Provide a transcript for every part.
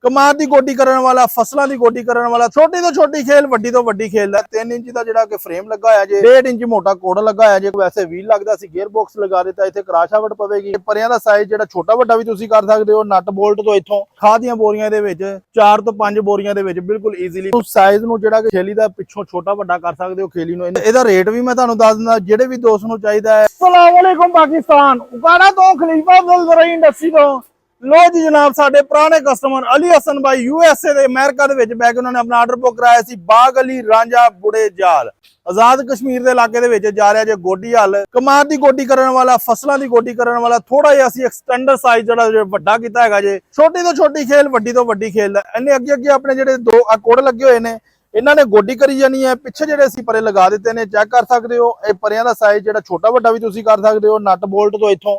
कमाद की गोडी करने वाला, फसलों की गोडी करने वाला, छोटी तो छोटी खेल वड्डी तो वड्डी खेल है। 3 इंच का जिहड़ा कि फ्रेम लगा है जे, 1.5 इंच मोटा कोड लगा है जे। वैसे व्हील लगदा सी, गियर बॉक्स लगा दिता, इत्थे क्रॉसआउट पवेगी। परियां दा साइज जिहड़ा छोटा वड्डा भी तुसीं कर सकदे हो। नट बोल्ट तो इत्थों खाद ਦੀਆਂ बोरियां ਦੇ ਵਿੱਚ 4 ਤੋਂ 5 बोरियां ਦੇ ਵਿੱਚ ਬਿਲਕੁਲ ਈਜ਼ੀਲੀ ਸਾਈਜ਼ ਨੂੰ ਜਿਹੜਾ ਕਿ ਖੇਲੀ ਦਾ ਪਿੱਛੋਂ ਛੋਟਾ ਵੱਡਾ ਕਰ ਸਕਦੇ ਹੋ ਖੇਲੀ ਨੂੰ। ਇਹਦਾ ਰੇਟ ਵੀ ਮੈਂ ਤੁਹਾਨੂੰ ਦੱਸ ਦਿੰਦਾ, ਜਿਹੜੇ ਵੀ ਦੋਸਤ ਨੂੰ ਚਾਹੀਦਾ ਹੈ। अस्सलाम वालेकुम पाकिस्तान, उकाड़ा तो खलीफा ज़राई इंडस्ट्री तो लो जी जनाब, साडे पुराने कस्टमर अली हसन भाई यूएसए दे अमेरिका दे विच बैग उन्होंने अपना आर्डर बुक कराया सी। बाग अली रांझा बुढ़े जाल आजाद कश्मीर के इलाके दे विच जा रहा जे गोडी हल। कमाद की गोडी करने वाला, फसलों की गोडी करने वाला, थोड़ा जिहा असीं एक्सटेंडर साइज जिहड़ा वड्डा कीता हैगा जे। छोटी तो छोटी खेल वड्डी तो वड्डी खेल है। इन्ने अगे अगे अपने जिहड़े 2 कोड़ लगे हुए ने, इन्हां ने गोडी करी जानी है। पिछे जिहड़े असीं परे लगा दित्ते ने, चेक कर सकदे हो। इह परियां दा साइज जिहड़ा छोटा वड्डा भी तुसीं कर सकदे हो। नट बोल्ट तो इत्थों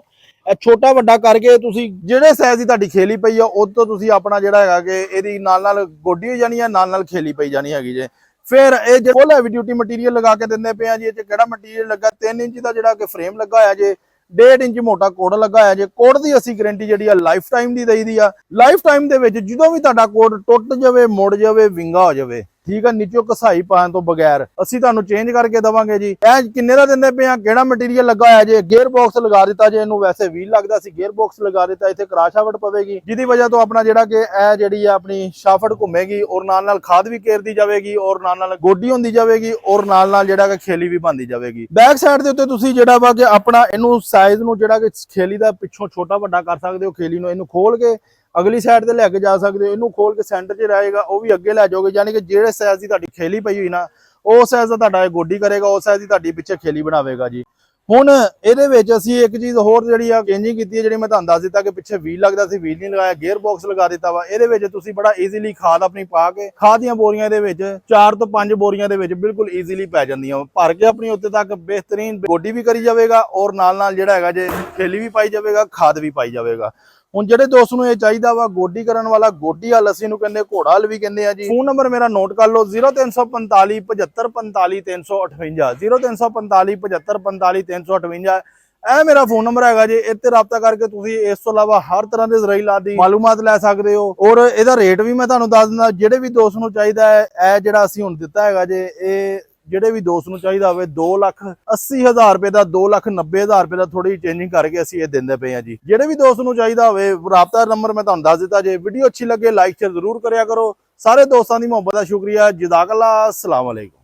छोटा ਵੱਡਾ ਕਰਕੇ ਤੁਸੀਂ ਜਿਹੜੇ ਸਾਈਜ਼ ਦੀ ਤੁਹਾਡੀ ਖੇਲੀ ਪਈ ਆ ਉਹ ਤੋਂ ਤੁਸੀਂ ਆਪਣਾ ਜਿਹੜਾ ਹੈਗਾ ਕਿ ਇਹਦੀ ਨਾਲ ਗੋਡੀ ਹੋ ਜਾਣੀ ਹੈ, ਨਾਲ ਖੇਲੀ ਪਈ ਜਾਣੀ ਹੈਗੀ ਜੇ। ਫਿਰ ਇਹ ਜੇ ਫੁੱਲ ਹੈਵੀ ਡਿਊਟੀ ਮਟੀਰੀਅਲ ਲਗਾ ਕੇ ਦਿੰਦੇ ਪਏ ਆ ਜੀ। ਇਹ ਚ ਕਿਹੜਾ ਮਟੀਰੀਅਲ ਲੱਗਾ, 3 ਇੰਚ ਦਾ ਜਿਹੜਾ ਕਿ ਫਰੇਮ ਲੱਗਾ ਹੋਇਆ ਜੇ, 1.5 ਇੰਚ ਮੋਟਾ ਕੋਡ ਲੱਗਾ ਹੋਇਆ ਜੇ। ਕੋਡ ਦੀ ਅਸੀਂ ਗਾਰੰਟੀ ਜਿਹੜੀ ਆ ਲਾਈਫ ਟਾਈਮ ਦੀ ਦੇਈਦੀ ਆ। ਲਾਈਫ ਟਾਈਮ ਦੇ ਵਿੱਚ ਜਦੋਂ ਵੀ ਤੁਹਾਡਾ ਕੋਡ ਟੁੱਟ ਜਾਵੇ, ਮੁੜ ਜਾਵੇ, ਵਿੰਗਾ ਹੋ ਜਾਵੇ, ठीक है, नीचों घसाई पाने तो बगैर असी तुहानू चेंज करके देवांगे जी। ए किन्ने दा दिंदे पे आ, केड़ा मटीरियल लगा है जे, गियर बॉक्स लगा दिता जे। इनू वैसे व्हील लगदा सी, गियर बॉक्स लगा दिता। इत्थे क्रॉसआउट पवेगी जिहदी वजह तो अपना जिहड़ा कि ए जिहड़ी है अपनी शाफट घुमेगी और नाल खाद भी घेरदी जावेगी और नाल गोडी होंदी जावेगी और नाल जिहड़ा कि खेली भी बनदी जावेगी। बैक साइड दे उत्ते तुसीं जिहड़ा वा कि अपना इनू साइज नू जिहड़ा कि खेली दा पिछों छोटा वड्डा कर सकदे हो। खेली नू इनू खोल के अगली साइड ते लैके जा सकते हो। इनू खोल के सेंटर च रहेगा, वो भी अगे लै जाओगे। यानी कि जेड़े साइज की तुहाडी खेली पई हुई ना, वो साइज का तुहाडा गोडी करेगा, उस साइज की तुहाडी पिछे खेली बनावेगा जी। हुण इहदे विच असीं एक चीज़ होर जिहड़ी आ चेंजिंग कीती है, जिहड़ी मैं तुहानू दस दित्ता कि पिछे व्हील लगदा सी, व्हील नहीं लगाया, गियर बॉक्स लगा दित्ता वा। इहदे विच तुसीं बड़ा ईजीली खाद अपनी पा के, खाद दीआं बोरियां दे विच 4 ਤੋਂ 5 बोरियां दे विच बिल्कुल ईजीली पै जांदियां। भर के अपनी उत्ते तक बेहतरीन गोडी भी करी जावेगा और नाल जिहड़ा हैगा जे खेली भी पाई जावेगा, खाद भी पाई जावेगा। ਹੁਣ ਜਿਹੜੇ ਦੋਸਤ ਨੂੰ ਇਹ ਚਾਹੀਦਾ ਵਾ ਗੋਡੀ ਕਰਨ ਵਾਲਾ, ਗੋਡੀ ਹਲ ਅਸੀਂ ਨੂੰ ਕਹਿੰਦੇ, ਘੋੜਾ ਹਲ ਵੀ ਕਹਿੰਦੇ ਆ ਜੀ। ਫੋਨ ਨੰਬਰ ਮੇਰਾ ਨੋਟ ਕਰ ਲਓ, 0345 7545 358, 0345 7545 358। ਇਹ ਮੇਰਾ ਫੋਨ ਨੰਬਰ ਹੈਗਾ ਜੀ। ਇੱਥੇ ਰਾਬਤਾ ਕਰਕੇ ਤੁਸੀਂ ਇਸ ਤੋਂ ਇਲਾਵਾ ਹਰ ਤਰ੍ਹਾਂ ਦੇ ਜ਼ਰਾਈ ਲਾਦ ਦੀ ਮਾਲੂਮਾਤ ਲੈ ਸਕਦੇ ਹੋ। ਔਰ ਇਹਦਾ ਰੇਟ ਵੀ ਮੈਂ ਤੁਹਾਨੂੰ ਦੱਸ ਦਿੰਦਾ, ਜਿਹੜੇ ਵੀ ਦੋਸਤ ਨੂੰ ਚਾਹੀਦਾ ਹੈ। ਇਹ ਜਿਹੜਾ ਅਸੀਂ ਹੁਣ ਦਿੱਤਾ ਹੈਗਾ ਜੇ, ਇਹ ਜਿਹੜੇ ਵੀ ਦੋਸਤ ਨੂੰ ਚਾਹੀਦਾ ਹੋਵੇ 2,80,000 ਰੁਪਏ ਦਾ, 2,90,000 ਰੁਪਏ ਦਾ ਥੋੜੀ ਚੇਂਜਿੰਗ ਕਰਕੇ ਅਸੀਂ ਇਹ ਦਿੰਦੇ ਪਏ ਆ ਜੀ। ਜਿਹੜੇ ਵੀ ਦੋਸਤ ਨੂੰ ਚਾਹੀਦਾ ਹੋਵੇ, ਰਾਬਤਾ ਨੰਬਰ ਮੈਂ ਤੁਹਾਨੂੰ ਦੱਸ ਦਿੱਤਾ ਜੇ। ਵੀਡੀਓ ਅੱਛੀ ਲੱਗੇ ਲਾਈਕ ਸ਼ੇਅਰ ਜ਼ਰੂਰ ਕਰਿਆ ਕਰੋ। ਸਾਰੇ ਦੋਸਤਾਂ ਦੀ ਮੁਹੱਬਤ ਦਾ ਸ਼ੁਕਰੀਆ। ਜਜ਼ਾਕੱਲਾ, अस्सलाम वालेकुम।